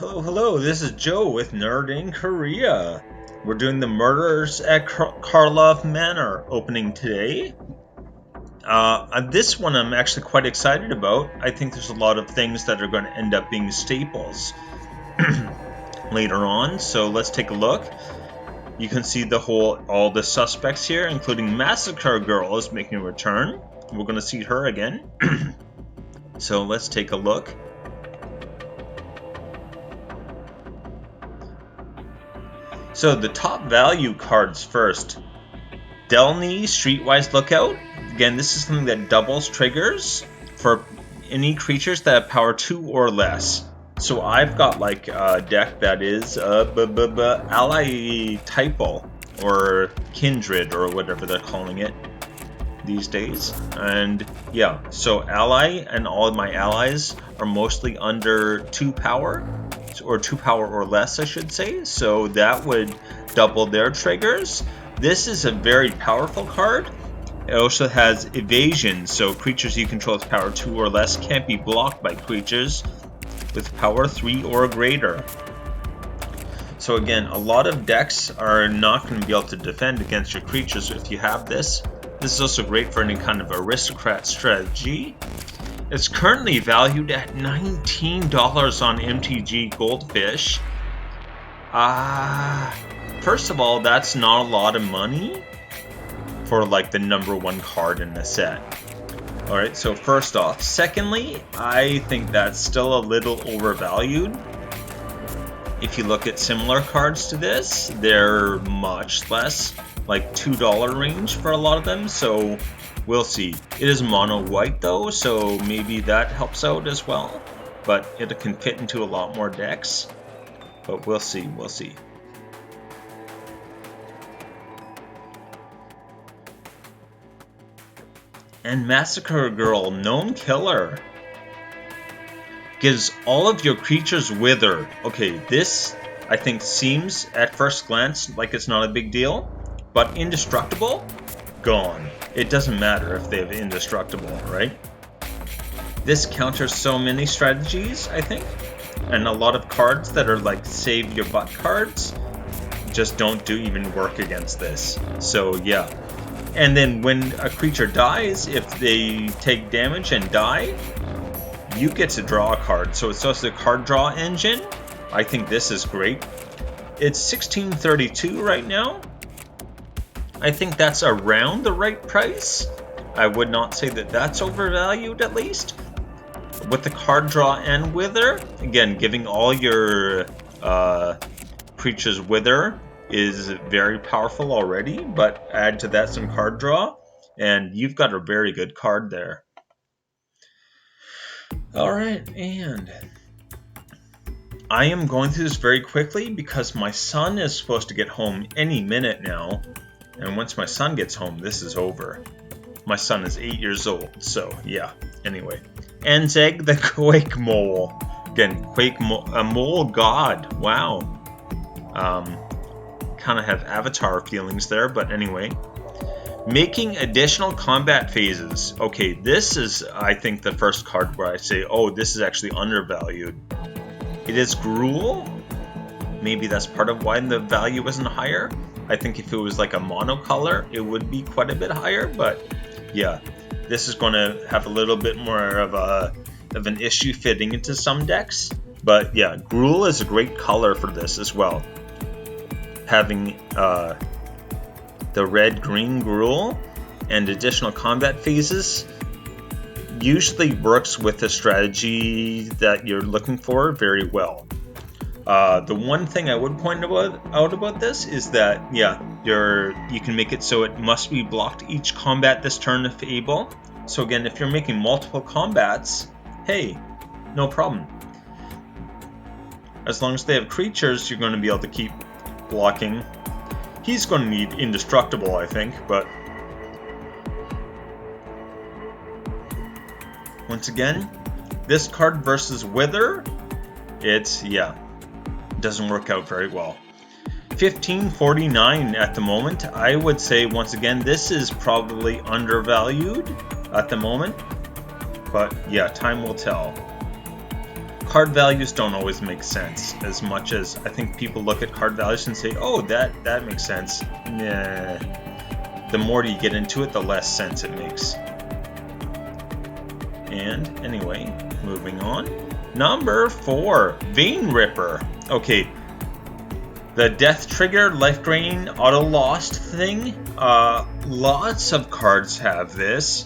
Hello, hello, this is Joe with Nerd in Korea. We're doing the Murders at Karlov Manor opening today. This one I'm actually quite excited about. I think there's a lot of things that are going to end up being staples later on, so let's take a look. You can see all the suspects here, including Massacre Girl is making a return. We're going to see her again. So let's take a look. So the top value cards first. Delny Streetwise Lookout. Again, this is something that doubles triggers for any creatures that have power 2 or less. So I've got like a deck that is Ally Typo or Kindred or whatever they're calling it these days. And yeah, so Ally and all of my allies are mostly under 2 power. Or 2 power or less, I should say, so that would double their triggers. This is a very powerful card. It also has evasion, so creatures you control with power 2 or less can't be blocked by creatures with power 3 or greater. So again, a lot of decks are not going to be able to defend against your creatures if you have this. This is also great for any kind of aristocrat strategy. It's currently valued at $19 on MTG Goldfish. First of all, that's not a lot of money for like the #1 card in the set. Alright, so first off. Secondly, I think that's still a little overvalued. If you look at similar cards to this, they're much less, like $2 range for a lot of them, so we'll see. It is mono white though, so maybe that helps out as well. But it can fit into a lot more decks. But we'll see, we'll see. And Massacre Girl, Known Killer. Gives all of your creatures wither. Okay, this I think seems at first glance like it's not a big deal. But indestructible? Gone. It doesn't matter if they have indestructible, right? This counters so many strategies, I think. And a lot of cards that are like save your butt cards just don't even work against this. So yeah. And then when a creature dies, if they take damage and die, you get to draw a card. So it's just a card draw engine. I think this is great. It's $16.32 right now. I think that's around the right price. I would not say that that's overvalued, at least. With the card draw and wither, again, giving all your creatures wither is very powerful already, but add to that some card draw, and you've got a very good card there. Alright, and I am going through this very quickly because my son is supposed to get home any minute now. And once my son gets home, this is over. My son is 8 years old, so yeah. Anyway. Anzeg the Quake Mole. Again, a mole god. Wow. Kind of have Avatar feelings there, but anyway. Making additional combat phases. Okay, this is, I think, the first card where I say, oh, this is actually undervalued. It is Gruel. Maybe that's part of why the value isn't higher. I think if it was like a monocolor, it would be quite a bit higher, but yeah, this is going to have a little bit more of an issue fitting into some decks. But yeah, Gruel is a great color for this as well. Having the red-green Gruel and additional combat phases usually works with the strategy that you're looking for very well. The one thing I would point out about this is that, yeah, you can make it so it must be blocked each combat this turn if able. So again, if you're making multiple combats, hey, no problem. As long as they have creatures, you're going to be able to keep blocking. He's going to need indestructible, I think, but once again, this card versus Wither, doesn't work out very well. $15.49 at the moment. I would say, once again, this is probably undervalued at the moment. But yeah, time will tell. card values don't always make sense as much as I think people look at card values and say, oh, that makes sense. Nah. The more you get into it, the less sense it makes. And anyway, moving on. Number 4, Vein Ripper. Okay, the death trigger, life drain, auto lost thing. Lots of cards have this.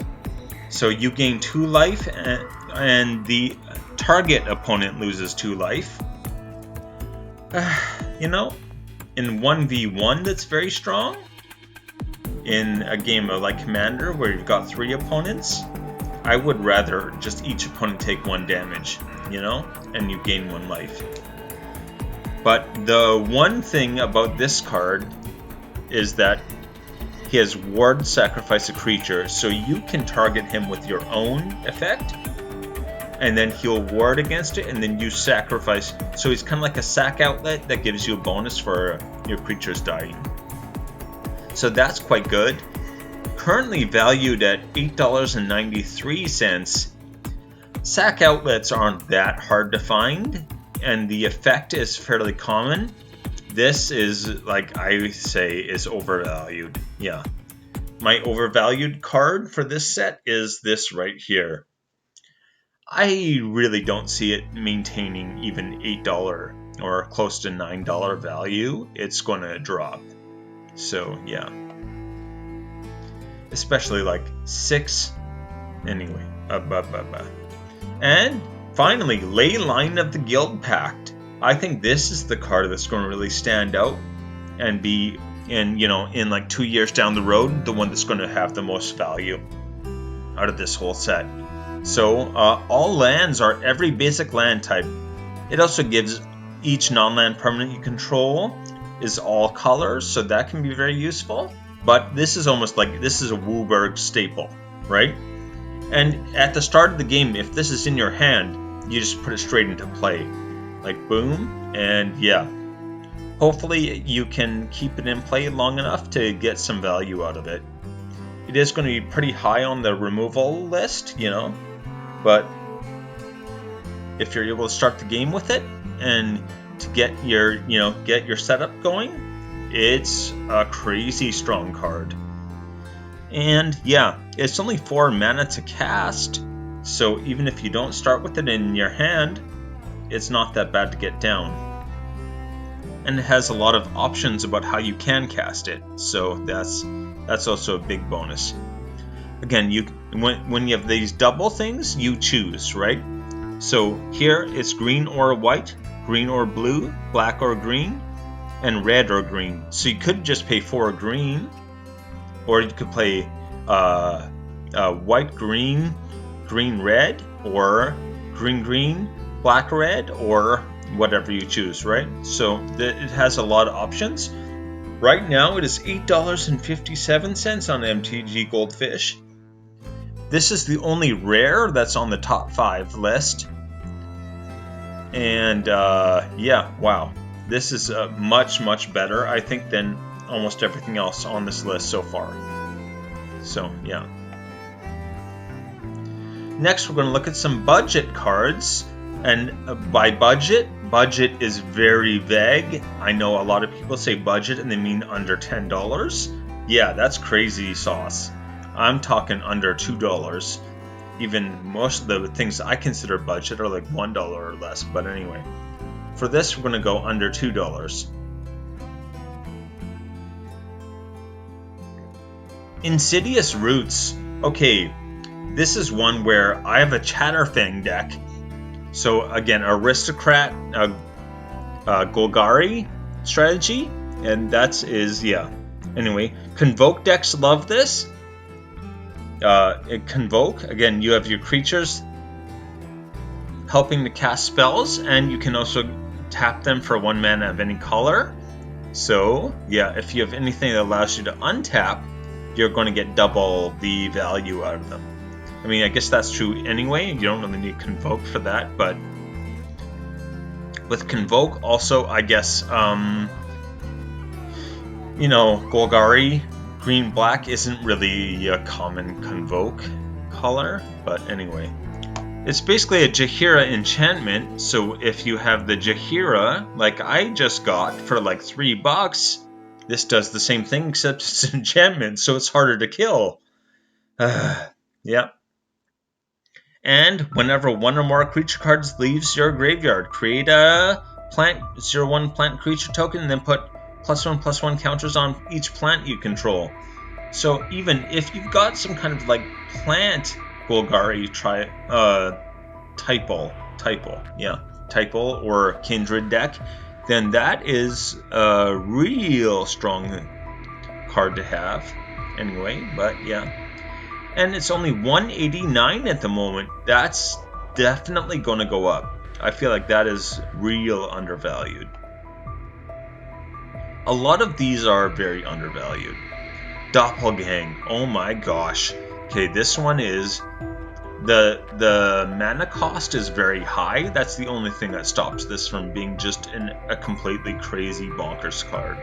So you gain 2 life, and the target opponent loses 2 life. You know, in 1v1 that's very strong. In a game of like Commander where you've got 3 opponents, I would rather just each opponent take 1 damage, you know, and you gain 1 life. But the one thing about this card is that he has ward sacrifice a creature, so you can target him with your own effect, and then he'll ward against it, and then you sacrifice. So he's kind of like a sack outlet that gives you a bonus for your creatures dying. So that's quite good. Currently valued at $8.93. Sack outlets aren't that hard to find, and the effect is fairly common. This is, like I say, is overvalued. Yeah. My overvalued card for this set is this right here. I really don't see it maintaining even $8 or close to $9 value. It's going to drop. So, yeah. Especially like 6. Anyway. And finally, Ley Line of the Guild Pact. I think this is the card that's going to really stand out and be, in like 2 years down the road, the one that's going to have the most value out of this whole set. So, all lands are every basic land type. It also gives each non-land permanent you control is all colors, so that can be very useful. But this is almost like, this is a Wooburg staple, right? And at the start of the game, if this is in your hand, you just put it straight into play. Like boom, and yeah. Hopefully you can keep it in play long enough to get some value out of it. It is going to be pretty high on the removal list, but if you're able to start the game with it and to get your setup going, it's a crazy strong card. And yeah, it's only 4 mana to cast, so even if you don't start with it in your hand, it's not that bad to get down. And it has a lot of options about how you can cast it, so that's also a big bonus. Again, when you have these double things, you choose, right? So here it's green or white, green or blue, black or green, and red or green. So you could just pay 4 green, or you could play white green, green red, or green green, black red, or whatever you choose, right? So it has a lot of options. Right now it is $8.57 on MTG Goldfish. This is the only rare that's on the top 5 list. And yeah, wow. This is much, much better, I think, than almost everything else on this list so far. So, yeah. Next, we're going to look at some budget cards. And by budget is very vague. I know a lot of people say budget and they mean under $10. Yeah, that's crazy sauce. I'm talking under $2. Even most of the things I consider budget are like $1 or less. But anyway, for this, we're going to go under $2. Insidious Roots. Okay, this is one where I have a Chatterfang deck. So again, Aristocrat Golgari strategy, and yeah. Anyway, Convoke decks love this. Convoke, again, you have your creatures helping to cast spells, and you can also tap them for 1 mana of any color. So yeah, if you have anything that allows you to untap, you're going to get double the value out of them. I mean, I guess that's true anyway. You don't really need Convoke for that, but with Convoke also, I guess, Golgari green-black isn't really a common Convoke color, but anyway. It's basically a Jaheira enchantment, so if you have the Jaheira, like I just got for like $3, this does the same thing except it's enchantment, so it's harder to kill. Yeah. And whenever one or more creature cards leaves your graveyard, create a plant 0/1 plant creature token, and then put +1/+1 counters on each plant you control. So even if you've got some kind of like plant Golgari Typal or Kindred deck, then that is a real strong card to have. Anyway, but yeah. And it's only 189 at the moment. That's definitely going to go up. I feel like that is real undervalued. A lot of these are very undervalued. Doppelgang. Oh my gosh. Okay, this one is the mana cost is very high. That's the only thing that stops this from being just a completely crazy bonkers card.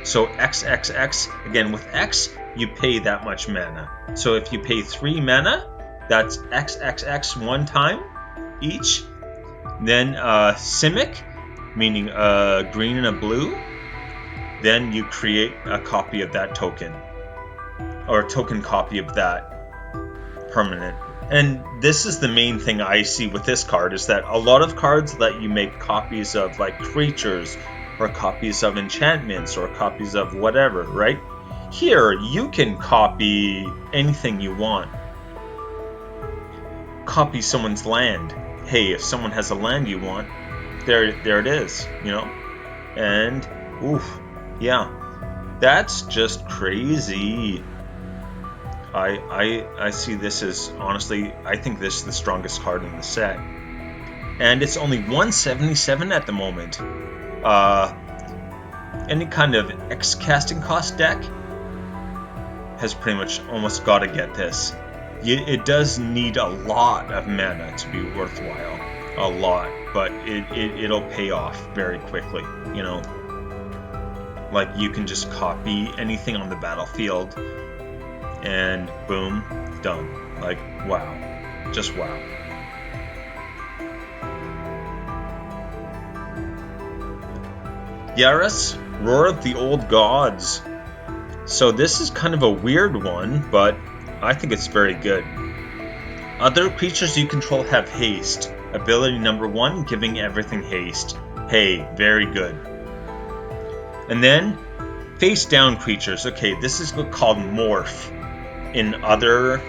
So XXX, again with X, you pay that much mana. So if you pay 3 mana, that's XXX one time each. Then Simic, meaning a green and a blue. Then you create a copy of that token, or a token copy of that permanent. And this is the main thing I see with this card, is that a lot of cards let you make copies of like creatures, or copies of enchantments, or copies of whatever, right? Here, you can copy anything you want. Copy someone's land. Hey, if someone has a land you want, there it is, you know? And, oof, yeah, that's just crazy. I see this as, honestly, I think this is the strongest card in the set. And it's only 177 at the moment. Any kind of X casting cost deck has pretty much almost got to get this. It does need a lot of mana to be worthwhile. A lot. But it'll pay off very quickly, you know? Like, you can just copy anything on the battlefield, and boom, done. Like, wow. Just wow. Yaris, Roar of the Old Gods. So this is kind of a weird one, but I think it's very good. Other creatures you control have haste. Ability number 1, giving everything haste. Hey, very good. And then, face down creatures. Okay, this is called Morph. In other,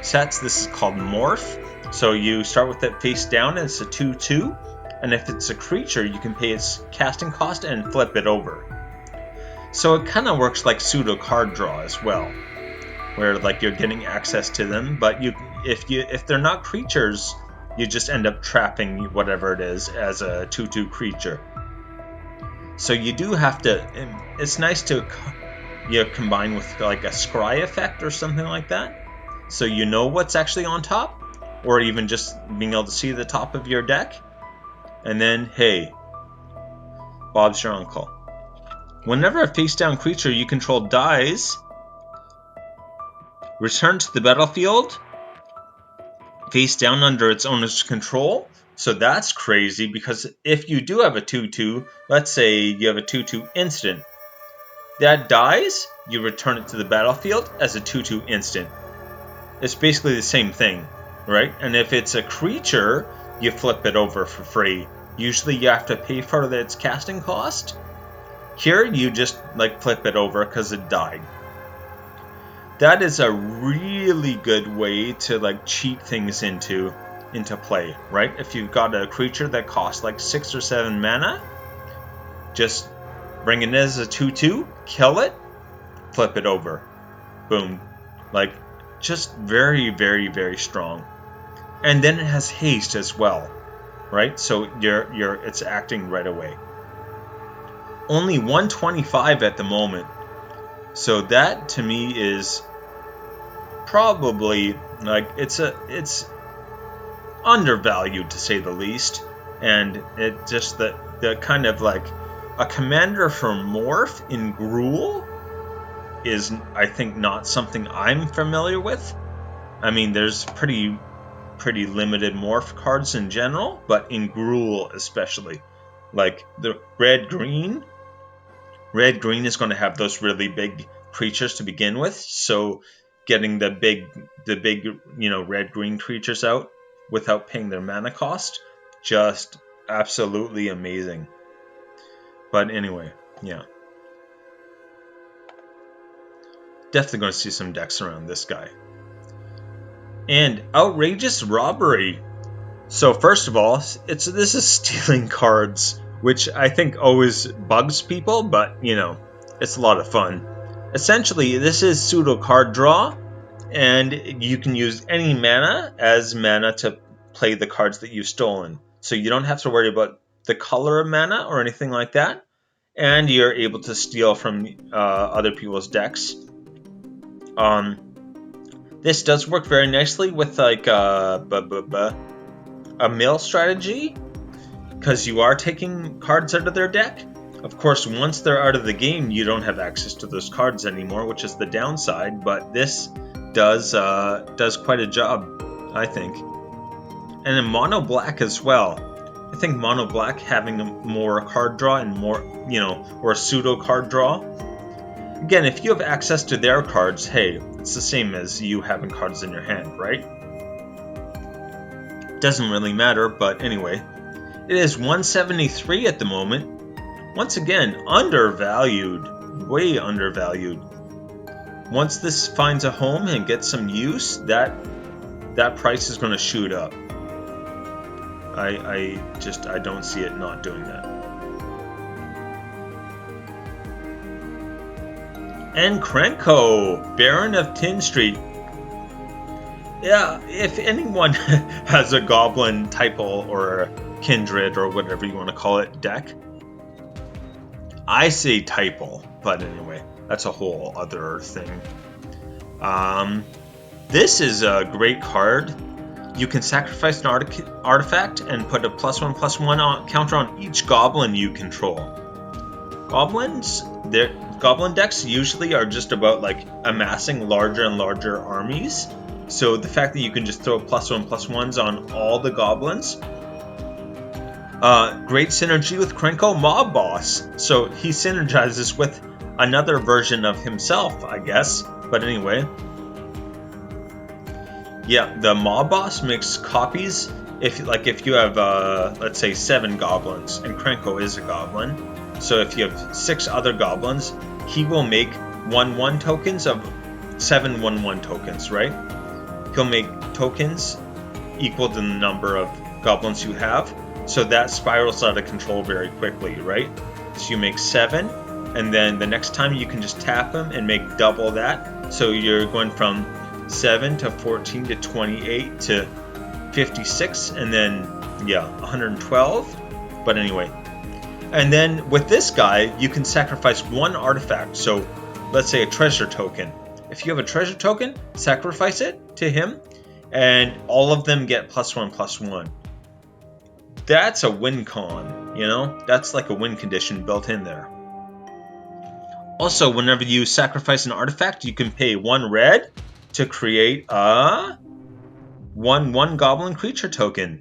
sets, this is called Morph. So you start with it face down, and it's a 2/2. And if it's a creature, you can pay its casting cost and flip it over. So it kind of works like pseudo card draw as well, where like you're getting access to them, but if they're not creatures, you just end up trapping whatever it is as a 2/2 creature. So you do have to. It's nice to combine with like a scry effect or something like that, so you know what's actually on top, or even just being able to see the top of your deck. And then, hey, Bob's your uncle. Whenever a face-down creature you control dies, return to the battlefield face down under its owner's control. So that's crazy, because if you do have a 2/2, let's say you have a 2/2 instant, that dies, you return it to the battlefield as a 2/2 instant. It's basically the same thing, right? And if it's a creature, you flip it over for free. Usually you have to pay for its casting cost. Here you just like flip it over because it died. That is a really good way to like cheat things into play, right? If you've got a creature that costs like 6 or 7 mana, just bring it in as a 2/2, kill it, flip it over, boom. Like, just very, very, very strong. And then it has haste as well, right? So it's acting right away. Only 125 at the moment. So that to me is probably like it's undervalued to say the least, and it just the kind of like a commander for Morph in Gruul is, I think, not something I'm familiar with. I mean, there's pretty pretty limited morph cards in general, but in Gruul especially. Like the red-green is going to have those really big creatures to begin with, so getting the big red-green creatures out without paying their mana cost, just absolutely amazing. But anyway, yeah. Definitely going to see some decks around this guy. And outrageous robbery. So first of all, this is stealing cards, which I think always bugs people, but it's a lot of fun. Essentially, this is pseudo card draw, and you can use any mana as mana to play the cards that you've stolen. So you don't have to worry about the color of mana or anything like that, and you're able to steal from other people's decks. This does work very nicely with like a mill strategy, because you are taking cards out of their deck. Of course, once they're out of the game, you don't have access to those cards anymore, which is the downside, but this does quite a job, I think. And in mono black as well. I think mono black having more card draw and more, or a pseudo card draw. Again, if you have access to their cards, hey, it's the same as you having cards in your hand, right? Doesn't really matter, but anyway. It is 173 at the moment. Once again, undervalued. Way undervalued. Once this finds a home and gets some use, that price is going to shoot up. I don't see it not doing that. And Krenko, Baron of Tin Street. Yeah, if anyone has a Goblin Typal or Kindred or whatever you want to call it deck, I say Typal, but anyway, that's a whole other thing. This is a great card. You can sacrifice an artifact and put a +1/+1 counter on each goblin you control. Goblin decks usually are just about like amassing larger and larger armies. So the fact that you can just throw +1/+1s on all the goblins. Great synergy with Krenko Mob Boss. So he synergizes with another version of himself, I guess. But anyway. Yeah, the Mob Boss makes copies if you have, let's say, 7 goblins, and Krenko is a goblin. So if you have 6 other goblins, he will make 1/1 tokens of 7 1/1 tokens, right? He'll make tokens equal to the number of goblins you have. So that spirals out of control very quickly, right? So you make 7, and then the next time you can just tap him and make double that. So you're going from 7 to 14 to 28 to 56, and then, 112. But anyway. And then with this guy, you can sacrifice 1 artifact. So let's say a treasure token. If you have a treasure token, sacrifice it to him, and all of them get +1/+1. That's a win con, That's like a win condition built in there. Also, whenever you sacrifice an artifact, you can pay 1 red to create a 1/1 goblin creature token.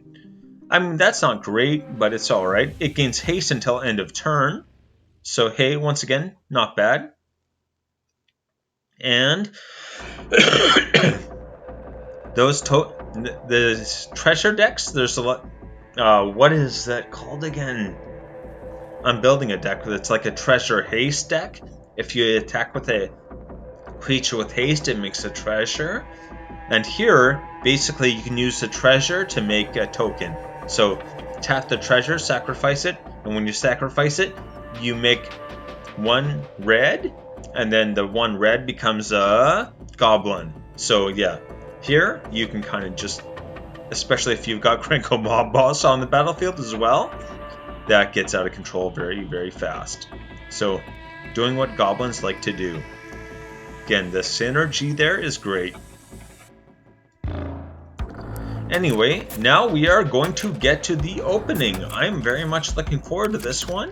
I mean, that's not great, but it's alright. It gains haste until end of turn. So, hey, once again, not bad. And the treasure decks, there's a lot. What is that called again? I'm building a deck that's like a treasure haste deck. If you attack with a creature with haste, it makes a treasure. And here, basically, you can use the treasure to make a token. So tap the treasure, sacrifice it, and when you sacrifice it, you make 1 red, and then the 1 red becomes a goblin. So yeah, here you can kind of just, especially if you've got Krenko Mob Boss on the battlefield as well, that gets out of control very, very fast. So doing what goblins like to do. Again, the synergy there is great. Anyway, now we are going to get to the opening. I'm very much looking forward to this one.